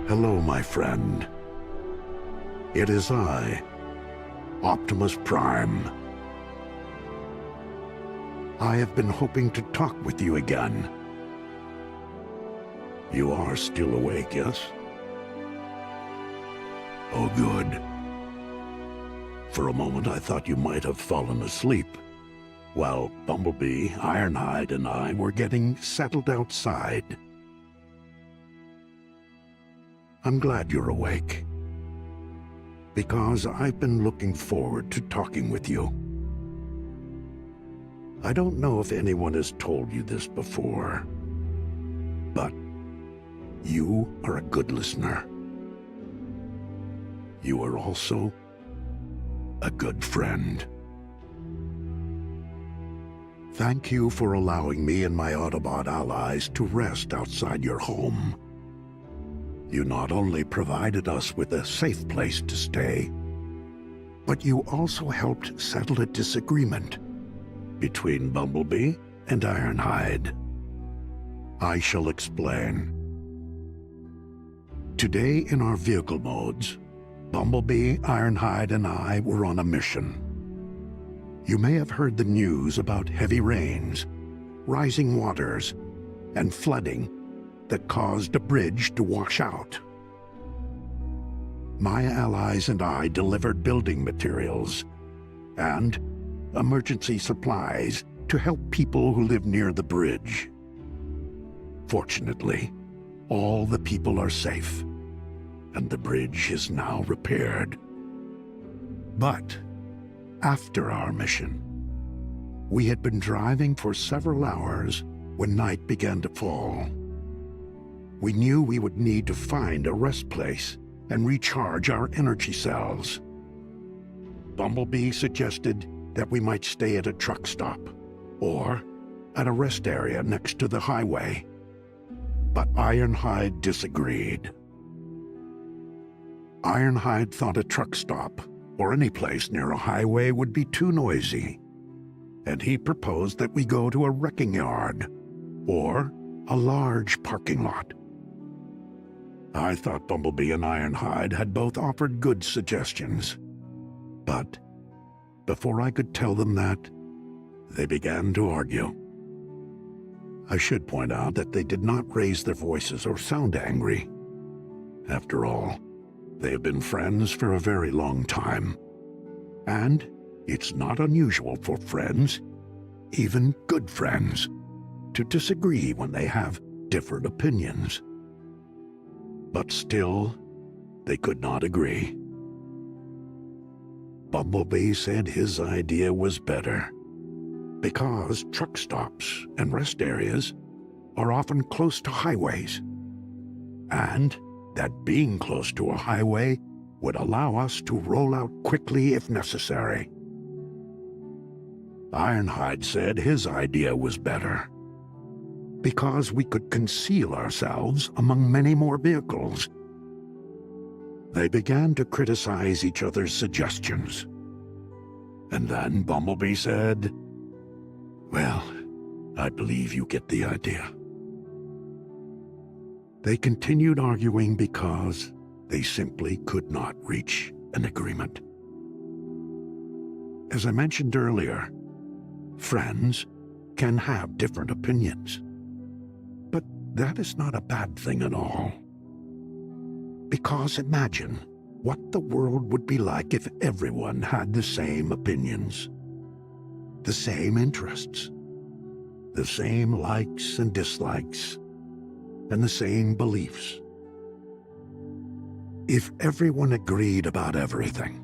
Hello, my friend. It is I, Optimus Prime. I have been hoping to talk with you again. You are still awake, yes? Oh, good. For a moment I thought you might have fallen asleep, while Bumblebee, Ironhide, and I were getting settled outside. I'm glad you're awake, because I've been looking forward to talking with you. I don't know if anyone has told you this before, but you are a good listener. You are also a good friend. Thank you for allowing me and my Autobot allies to rest outside your home. You not only provided us with a safe place to stay, but you also helped settle a disagreement between Bumblebee and Ironhide. I shall explain. Today in our vehicle modes, Bumblebee, Ironhide, and I were on a mission. You may have heard the news about heavy rains, rising waters, and flooding that caused a bridge to wash out. My allies and I delivered building materials and emergency supplies to help people who live near the bridge. Fortunately, all the people are safe, and the bridge is now repaired. But after our mission, we had been driving for several hours when night began to fall. We knew we would need to find a rest place and recharge our energy cells. Bumblebee suggested that we might stay at a truck stop or at a rest area next to the highway, but Ironhide disagreed. Ironhide thought a truck stop or any place near a highway would be too noisy, and he proposed that we go to a wrecking yard or a large parking lot. I thought Bumblebee and Ironhide had both offered good suggestions, but before I could tell them that, they began to argue. I should point out that they did not raise their voices or sound angry. After all, they have been friends for a very long time, and it's not unusual for friends, even good friends, to disagree when they have different opinions. But still, they could not agree. Bumblebee said his idea was better, because truck stops and rest areas are often close to highways, and that being close to a highway would allow us to roll out quickly if necessary. Ironhide said his idea was better, because we could conceal ourselves among many more vehicles. They began to criticize each other's suggestions. And then Bumblebee said, "Well, I believe you get the idea." They continued arguing because they simply could not reach an agreement. As I mentioned earlier, friends can have different opinions. But that is not a bad thing at all. Because imagine what the world would be like if everyone had the same opinions, the same interests, the same likes and dislikes, and the same beliefs. If everyone agreed about everything,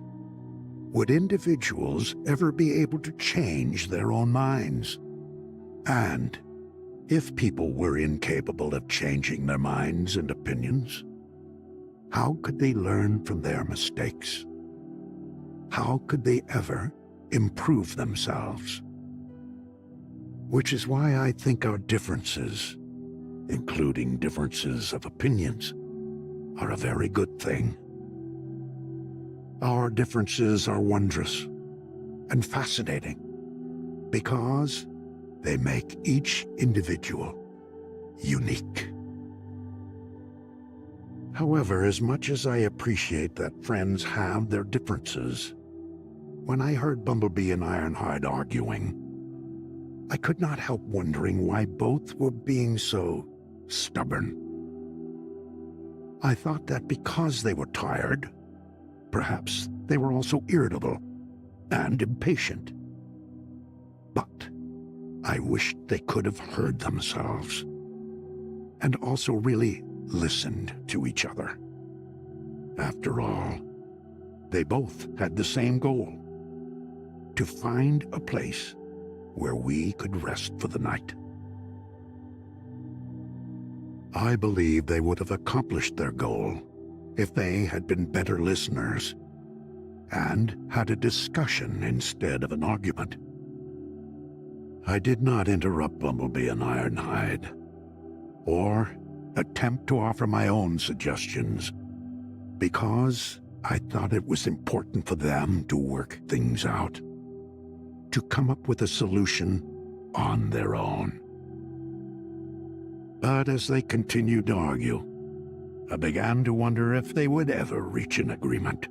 would individuals ever be able to change their own minds? And if people were incapable of changing their minds and opinions, how could they learn from their mistakes? How could they ever improve themselves? Which is why I think our differences, including differences of opinions, are a very good thing. Our differences are wondrous and fascinating because they make each individual unique. However, as much as I appreciate that friends have their differences, when I heard Bumblebee and Ironhide arguing, I could not help wondering why both were being so stubborn. I thought that because they were tired, perhaps they were also irritable and impatient. But I wished they could have heard themselves and also really listened to each other. After all, they both had the same goal: to find a place where we could rest for the night. I believe they would have accomplished their goal if they had been better listeners and had a discussion instead of an argument. I did not interrupt Bumblebee and Ironhide, or attempt to offer my own suggestions, because I thought it was important for them to work things out, to come up with a solution on their own. But as they continued to argue, I began to wonder if they would ever reach an agreement.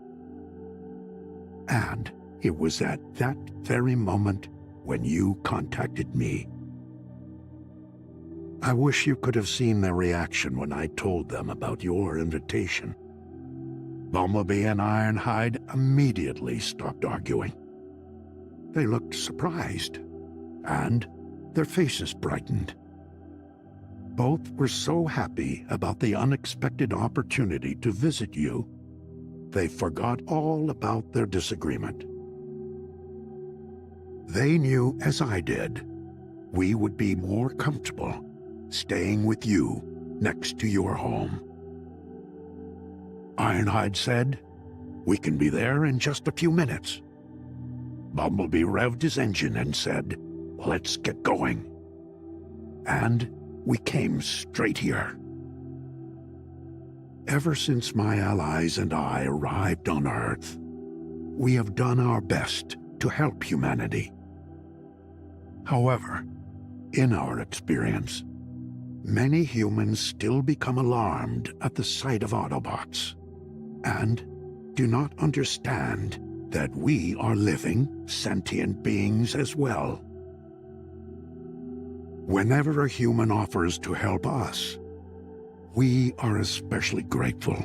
And it was at that very moment when you contacted me. I wish you could have seen their reaction when I told them about your invitation. Bumblebee and Ironhide immediately stopped arguing. They looked surprised, and their faces brightened. Both were so happy about the unexpected opportunity to visit you, they forgot all about their disagreement. They knew, as I did, we would be more comfortable staying with you next to your home. Ironhide said, "We can be there in just a few minutes." Bumblebee revved his engine and said, "Let's get going." And we came straight here. Ever since my allies and I arrived on Earth, we have done our best to help humanity. However, in our experience, many humans still become alarmed at the sight of Autobots, and do not understand that we are living, sentient beings as well. Whenever a human offers to help us, we are especially grateful.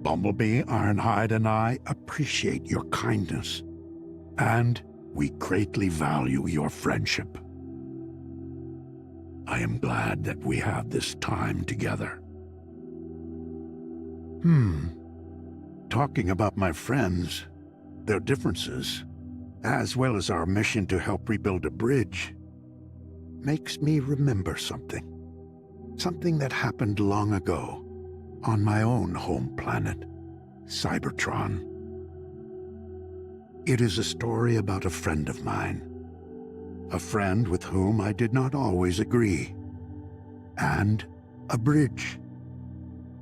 Bumblebee, Ironhide, and I appreciate your kindness, and we greatly value your friendship. I am glad that we have this time together. Talking about my friends, their differences, as well as our mission to help rebuild a bridge, makes me remember something. Something that happened long ago on my own home planet, Cybertron. It is a story about a friend of mine. A friend with whom I did not always agree. And a bridge.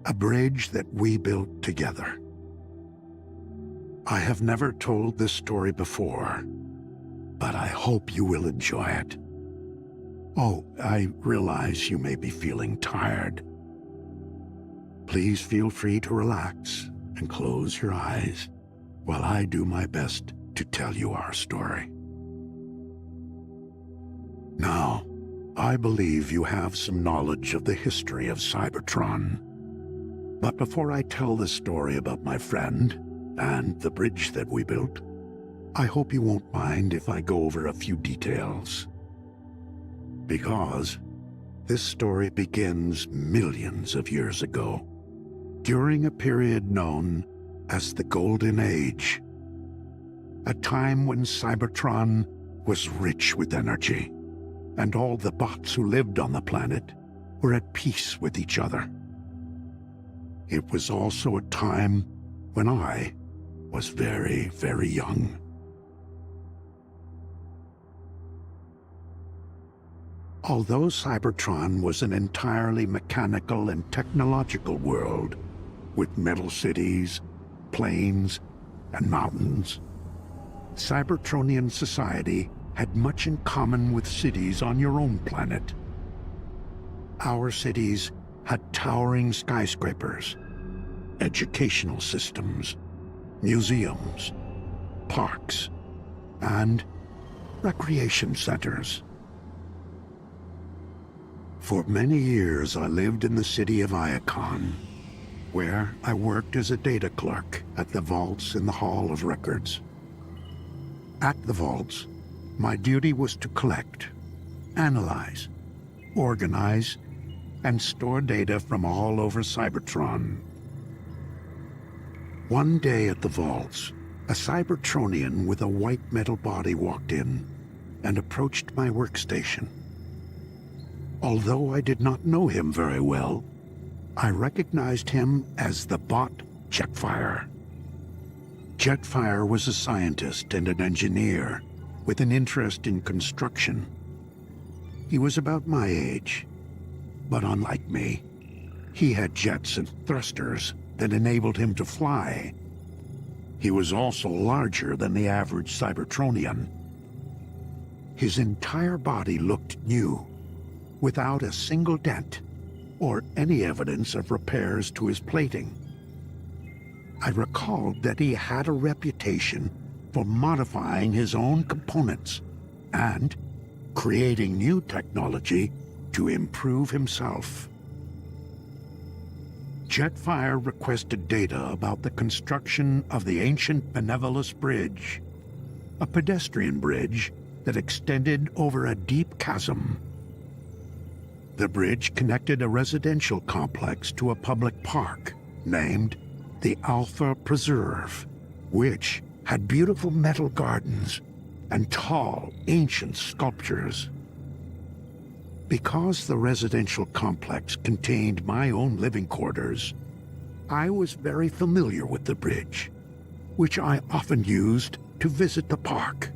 A bridge that we built together. I have never told this story before, but I hope you will enjoy it. Oh, I realize you may be feeling tired. Please feel free to relax and close your eyes while I do my best to tell you our story. Now, I believe you have some knowledge of the history of Cybertron. But before I tell the story about my friend and the bridge that we built, I hope you won't mind if I go over a few details. Because this story begins millions of years ago, during a period known as the Golden Age, a time when Cybertron was rich with energy, and all the bots who lived on the planet were at peace with each other. It was also a time when I was very, very young. Although Cybertron was an entirely mechanical and technological world, with metal cities, plains, and mountains, Cybertronian society had much in common with cities on your own planet. Our cities had towering skyscrapers, educational systems, museums, parks, and recreation centers. For many years, I lived in the city of Iacon, where I worked as a data clerk at the vaults in the Hall of Records. At the vaults, my duty was to collect, analyze, organize, and store data from all over Cybertron. One day at the vaults, a Cybertronian with a white metal body walked in and approached my workstation. Although I did not know him very well, I recognized him as the bot Jetfire. Jetfire was a scientist and an engineer with an interest in construction. He was about my age, but unlike me, he had jets and thrusters that enabled him to fly. He was also larger than the average Cybertronian. His entire body looked new, without a single dent or any evidence of repairs to his plating. I recalled that he had a reputation for modifying his own components and creating new technology to improve himself. Jetfire requested data about the construction of the ancient Benevolus Bridge, a pedestrian bridge that extended over a deep chasm. The bridge connected a residential complex to a public park named the Alpha Preserve, which had beautiful metal gardens and tall, ancient sculptures. Because the residential complex contained my own living quarters, I was very familiar with the bridge, which I often used to visit the park.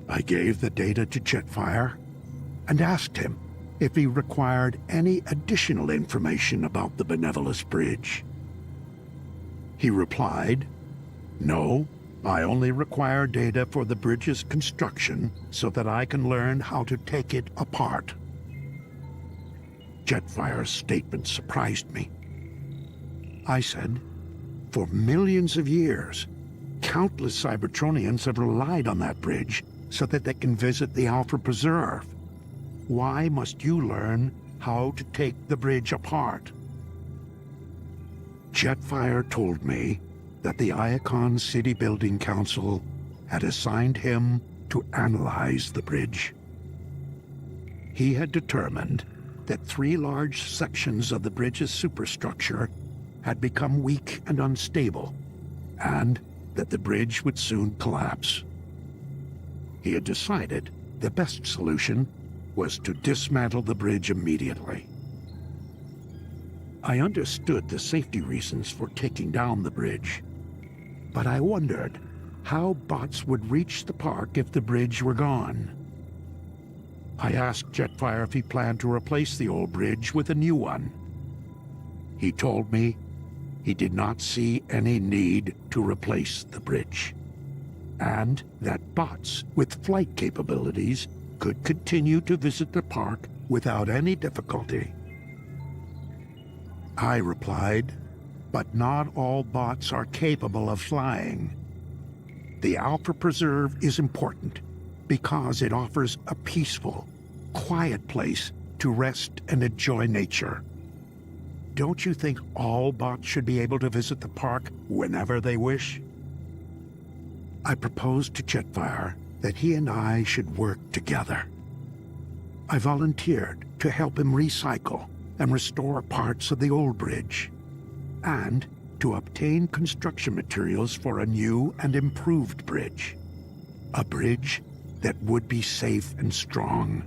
I gave the data to Jetfire and asked him if he required any additional information about the Benevolus Bridge. He replied, "No, I only require data for the bridge's construction so that I can learn how to take it apart." Jetfire's statement surprised me. I said, "For millions of years, countless Cybertronians have relied on that bridge so that they can visit the Alpha Preserve. Why must you learn how to take the bridge apart?" Jetfire told me that the Iacon City Building Council had assigned him to analyze the bridge. He had determined that 3 large sections of the bridge's superstructure had become weak and unstable, and that the bridge would soon collapse. He had decided the best solution was to dismantle the bridge immediately. I understood the safety reasons for taking down the bridge, but I wondered how bots would reach the park if the bridge were gone. I asked Jetfire if he planned to replace the old bridge with a new one. He told me he did not see any need to replace the bridge, and that bots with flight capabilities could continue to visit the park without any difficulty. I replied, "But not all bots are capable of flying. The Alpha Preserve is important because it offers a peaceful, quiet place to rest and enjoy nature. Don't you think all bots should be able to visit the park whenever they wish?" I proposed to Jetfire that he and I should work together. I volunteered to help him recycle and restore parts of the old bridge, and to obtain construction materials for a new and improved bridge. A bridge that would be safe and strong.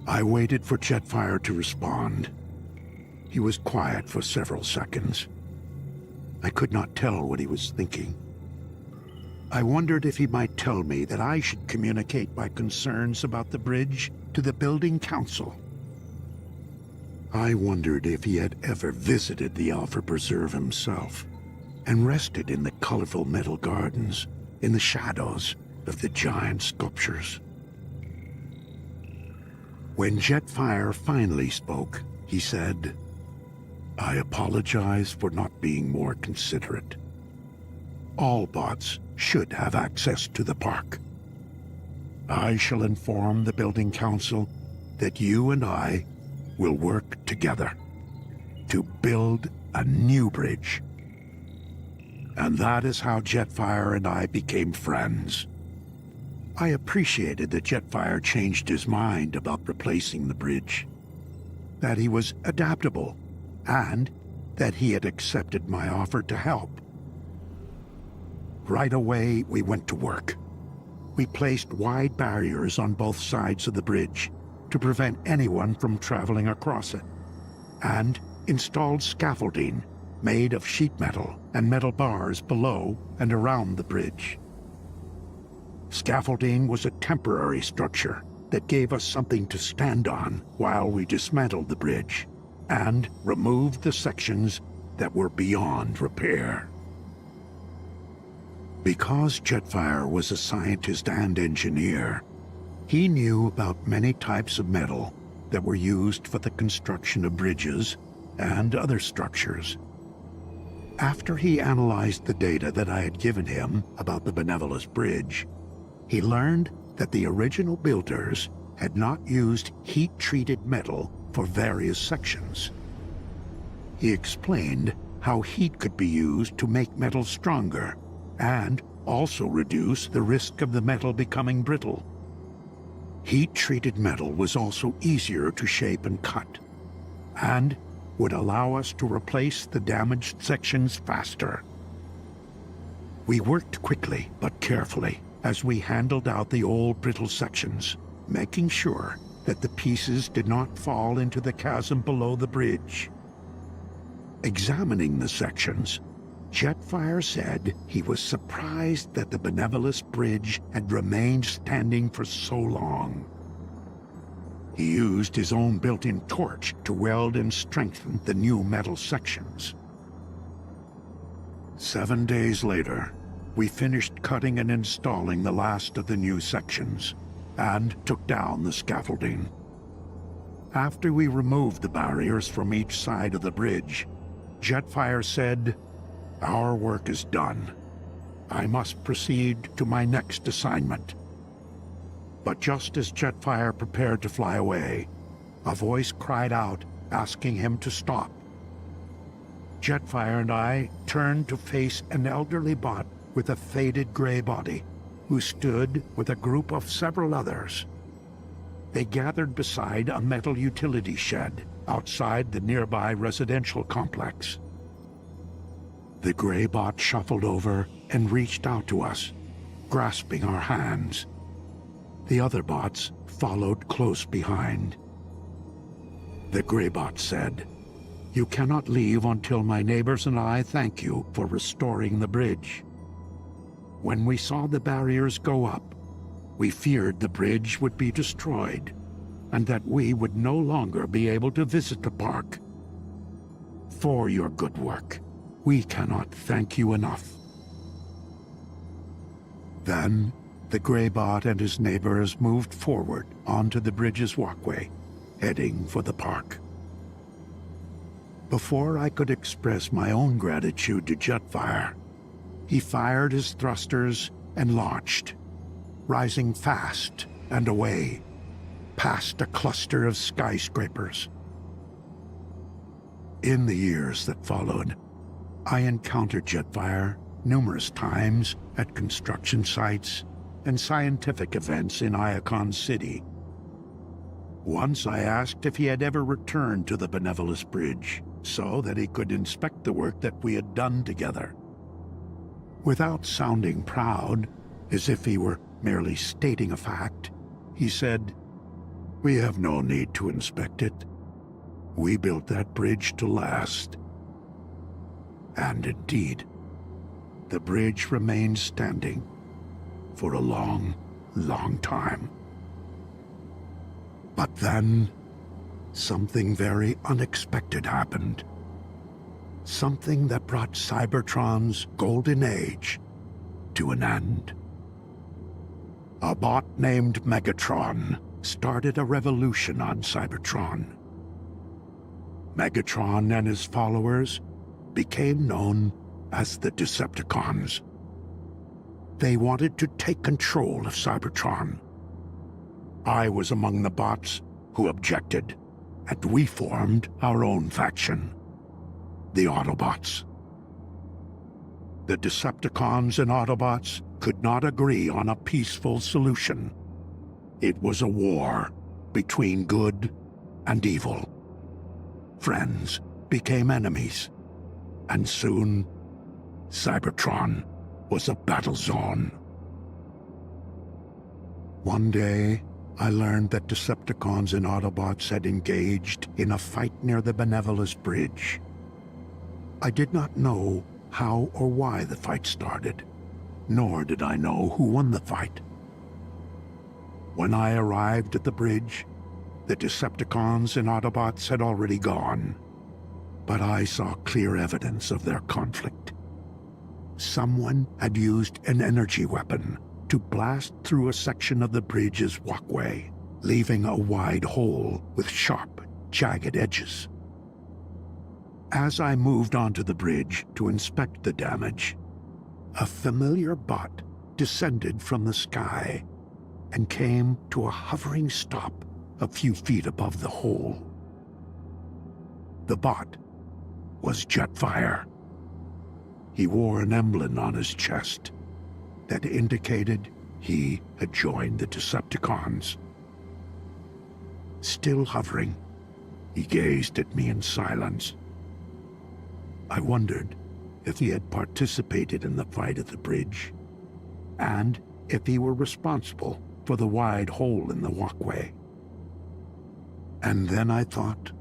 I waited for Jetfire to respond. He was quiet for several seconds. I could not tell what he was thinking. I wondered if he might tell me that I should communicate my concerns about the bridge to the building council. I wondered if he had ever visited the Alpha Preserve himself and rested in the colorful metal gardens in the shadows of the giant sculptures. When Jetfire finally spoke, he said, "I apologize for not being more considerate. All bots should have access to the park. I shall inform the building council that you and I will work together to build a new bridge." And that is how Jetfire and I became friends. I appreciated that Jetfire changed his mind about replacing the bridge, that he was adaptable, and that he had accepted my offer to help. Right away, we went to work. We placed wide barriers on both sides of the bridge to prevent anyone from traveling across it, and installed scaffolding made of sheet metal and metal bars below and around the bridge. Scaffolding was a temporary structure that gave us something to stand on while we dismantled the bridge and removed the sections that were beyond repair. Because Jetfire was a scientist and engineer, he knew about many types of metal that were used for the construction of bridges and other structures. After he analyzed the data that I had given him about the Benevolus Bridge, he learned that the original builders had not used heat-treated metal for various sections. He explained how heat could be used to make metal stronger and also reduce the risk of the metal becoming brittle. Heat-treated metal was also easier to shape and cut, and would allow us to replace the damaged sections faster. We worked quickly but carefully as we handled out the old brittle sections, making sure that the pieces did not fall into the chasm below the bridge. Examining the sections, Jetfire said he was surprised that the Benevolus Bridge had remained standing for so long. He used his own built-in torch to weld and strengthen the new metal sections. 7 days later, we finished cutting and installing the last of the new sections, and took down the scaffolding. After we removed the barriers from each side of the bridge, Jetfire said, "Our work is done. I must proceed to my next assignment." But just as Jetfire prepared to fly away, a voice cried out, asking him to stop. Jetfire and I turned to face an elderly bot with a faded gray body, who stood with a group of several others. They gathered beside a metal utility shed outside the nearby residential complex. The gray bot shuffled over and reached out to us, grasping our hands. The other bots followed close behind. The gray bot said, "You cannot leave until my neighbors and I thank you for restoring the bridge. When we saw the barriers go up, we feared the bridge would be destroyed, and that we would no longer be able to visit the park. For your good work, we cannot thank you enough." Then, the gray bot and his neighbors moved forward onto the bridge's walkway, heading for the park. Before I could express my own gratitude to Jetfire, he fired his thrusters and launched, rising fast and away, past a cluster of skyscrapers. In the years that followed, I encountered Jetfire numerous times at construction sites and scientific events in Iacon City. Once I asked if he had ever returned to the Benevolus Bridge so that he could inspect the work that we had done together. Without sounding proud, as if he were merely stating a fact, he said, "We have no need to inspect it. We built that bridge to last." And indeed, the bridge remained standing for a long, long time. But then, something very unexpected happened. Something that brought Cybertron's golden age to an end. A bot named Megatron started a revolution on Cybertron. Megatron and his followers became known as the Decepticons. They wanted to take control of Cybertron. I was among the bots who objected, and we formed our own faction, the Autobots. The Decepticons and Autobots could not agree on a peaceful solution. It was a war between good and evil. Friends became enemies, and soon Cybertron was a battle zone. One day, I learned that Decepticons and Autobots had engaged in a fight near the Benevolus bridge. I did not know how or why the fight started, nor did I know who won the fight. When I arrived at the bridge, the Decepticons and Autobots had already gone, but I saw clear evidence of their conflict. Someone had used an energy weapon to blast through a section of the bridge's walkway, leaving a wide hole with sharp, jagged edges. As I moved onto the bridge to inspect the damage, a familiar bot descended from the sky and came to a hovering stop a few feet above the hole. The bot was Jetfire. He wore an emblem on his chest that indicated he had joined the Decepticons. Still hovering, he gazed at me in silence. I wondered if he had participated in the fight at the bridge, and if he were responsible for the wide hole in the walkway. And then I thought,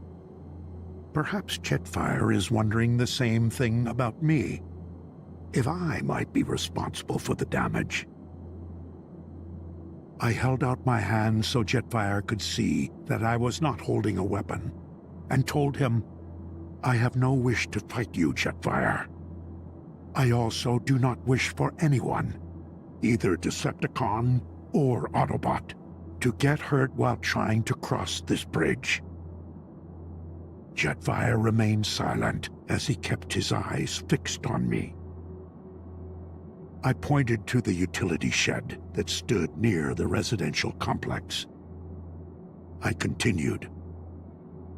perhaps Jetfire is wondering the same thing about me, if I might be responsible for the damage. I held out my hand so Jetfire could see that I was not holding a weapon, and told him, I have no wish to fight you, Jetfire. I also do not wish for anyone, either Decepticon or Autobot, to get hurt while trying to cross this bridge. Jetfire remained silent as he kept his eyes fixed on me. I pointed to the utility shed that stood near the residential complex. I continued.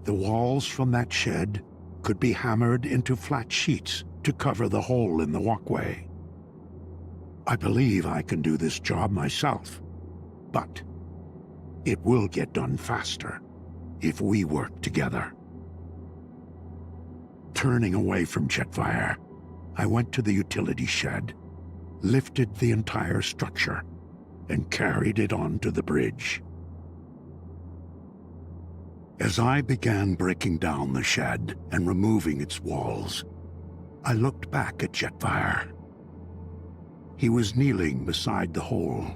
The walls from that shed could be hammered into flat sheets to cover the hole in the walkway. I believe I can do this job myself, but it will get done faster if we work together. Turning away from Jetfire, I went to the utility shed, lifted the entire structure, and carried it onto the bridge. As I began breaking down the shed and removing its walls, I looked back at Jetfire. He was kneeling beside the hole,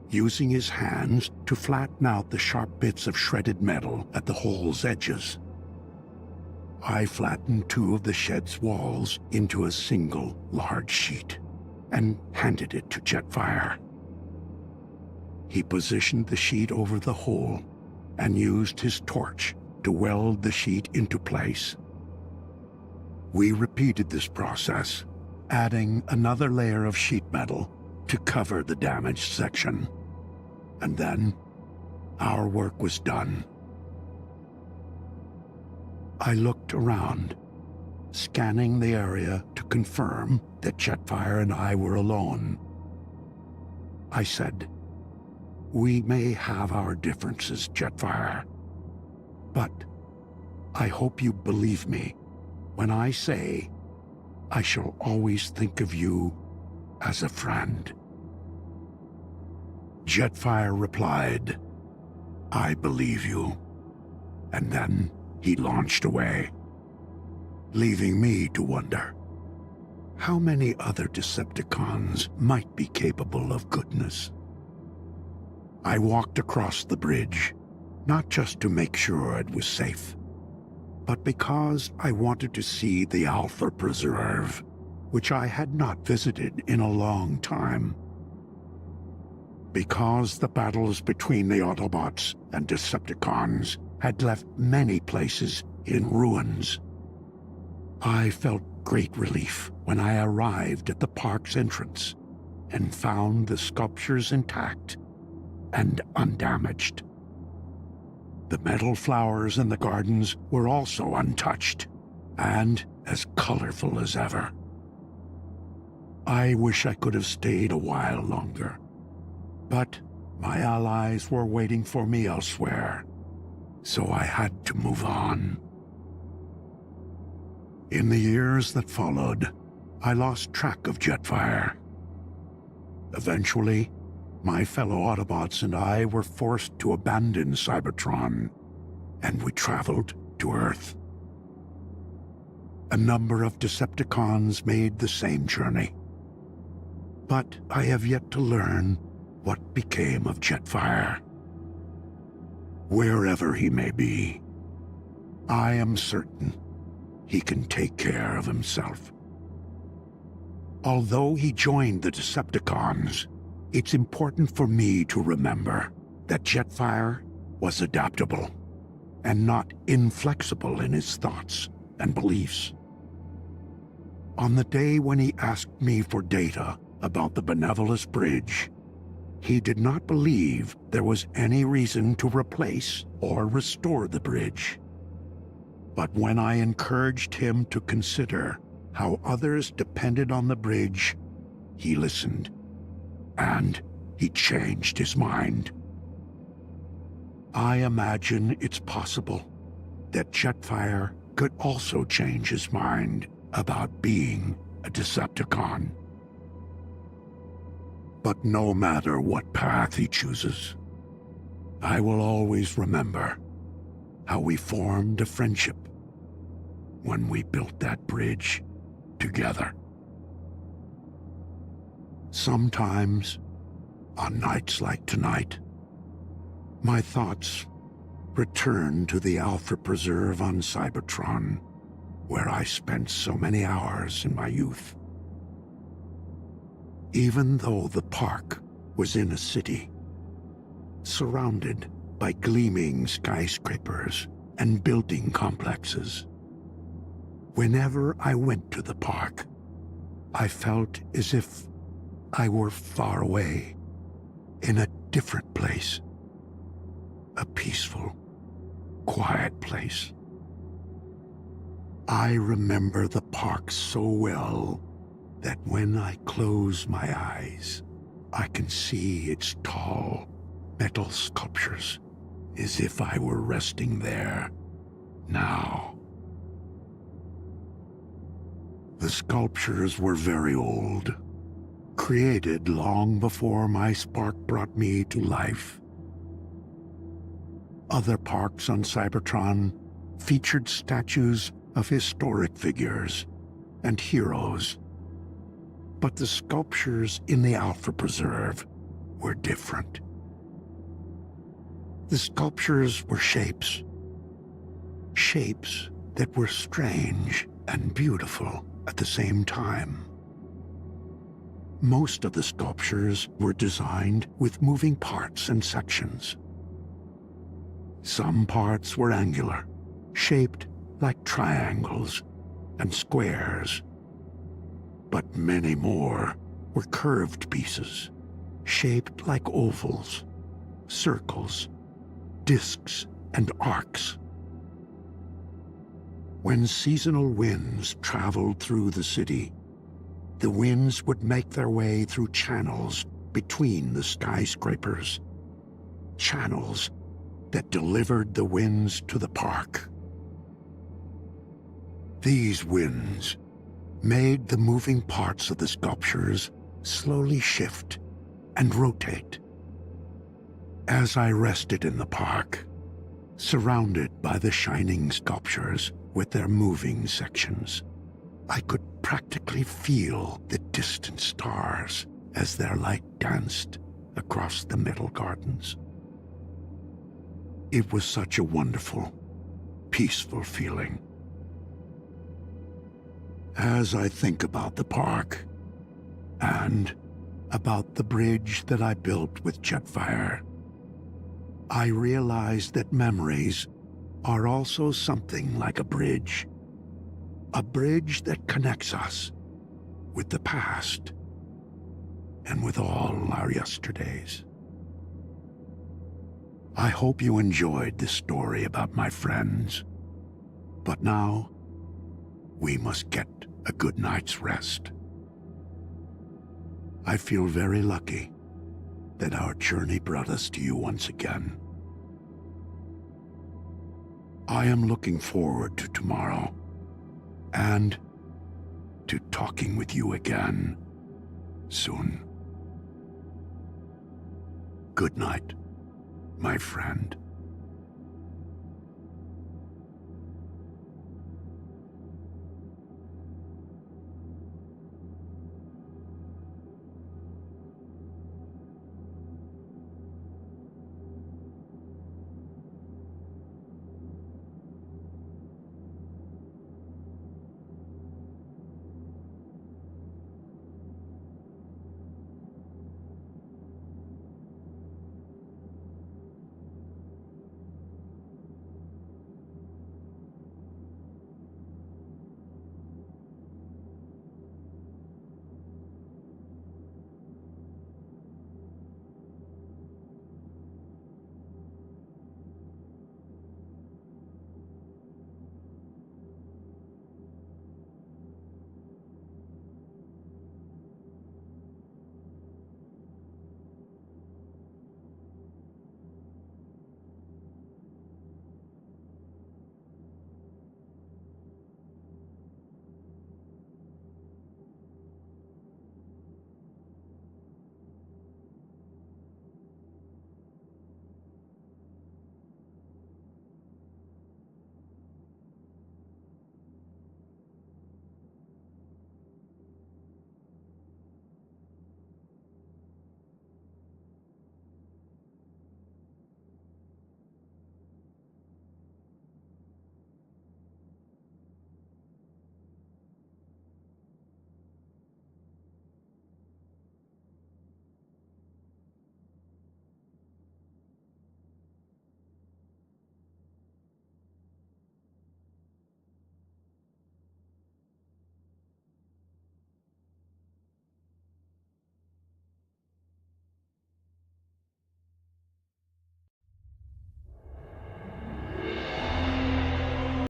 using his hands to flatten out the sharp bits of shredded metal at the hole's edges. I flattened two of the shed's walls into a single large sheet and handed it to Jetfire. He positioned the sheet over the hole and used his torch to weld the sheet into place. We repeated this process, adding another layer of sheet metal to cover the damaged section. And then, our work was done. I looked around, scanning the area to confirm that Jetfire and I were alone. I said, "We may have our differences, Jetfire, but I hope you believe me when I say I shall always think of you as a friend." Jetfire replied, "I believe you," and then he launched away, leaving me to wonder how many other Decepticons might be capable of goodness. I walked across the bridge, not just to make sure it was safe, but because I wanted to see the Alpha Preserve, which I had not visited in a long time. because the battles between the Autobots and Decepticons had left many places in ruins. I felt great relief when I arrived at the park's entrance and found the sculptures intact and undamaged. The metal flowers in the gardens were also untouched and as colorful as ever. I wish I could have stayed a while longer, but my allies were waiting for me elsewhere, so I had to move on. In the years that followed, I lost track of Jetfire. Eventually, my fellow Autobots and I were forced to abandon Cybertron, and we traveled to Earth. A number of Decepticons made the same journey, but I have yet to learn what became of Jetfire. Wherever he may be, I am certain he can take care of himself. Although he joined the Decepticons, it's important for me to remember that Jetfire was adaptable and not inflexible in his thoughts and beliefs. On the day when he asked me for data about the Benevolus Bridge, he did not believe there was any reason to replace or restore the bridge. But when I encouraged him to consider how others depended on the bridge, he listened, and he changed his mind. I imagine it's possible that Jetfire could also change his mind about being a Decepticon. But no matter what path he chooses, I will always remember how we formed a friendship when we built that bridge together. Sometimes, on nights like tonight, my thoughts return to the Alpha Preserve on Cybertron, where I spent so many hours in my youth. Even though the park was in a city, surrounded by gleaming skyscrapers and building complexes, whenever I went to the park, I felt as if I were far away, in a different place. A peaceful, quiet place. I remember the park so well that when I close my eyes, I can see its tall metal sculptures as if I were resting there now. The sculptures were very old, created long before my spark brought me to life. Other parks on Cybertron featured statues of historic figures and heroes, but the sculptures in the Alpha Preserve were different. The sculptures were shapes that were strange and beautiful at the same time. Most of the sculptures were designed with moving parts and sections. Some parts were angular, shaped like triangles and squares, but many more were curved pieces, shaped like ovals, circles, discs, and arcs. When seasonal winds traveled through the city, the winds would make their way through channels between the skyscrapers, channels that delivered the winds to the park. These winds made the moving parts of the sculptures slowly shift and rotate. As I rested in the park, surrounded by the shining sculptures with their moving sections, I could practically feel the distant stars as their light danced across the middle gardens. It was such a wonderful, peaceful feeling. As I think about the park and about the bridge that I built with Jetfire, I realized that memories are also something like a bridge that connects us with the past and with all our yesterdays. I hope you enjoyed this story about my friends, but now we must get a good night's rest. I feel very lucky that our journey brought us to you once again. I am looking forward to tomorrow and to talking with you again soon. Good night, my friend.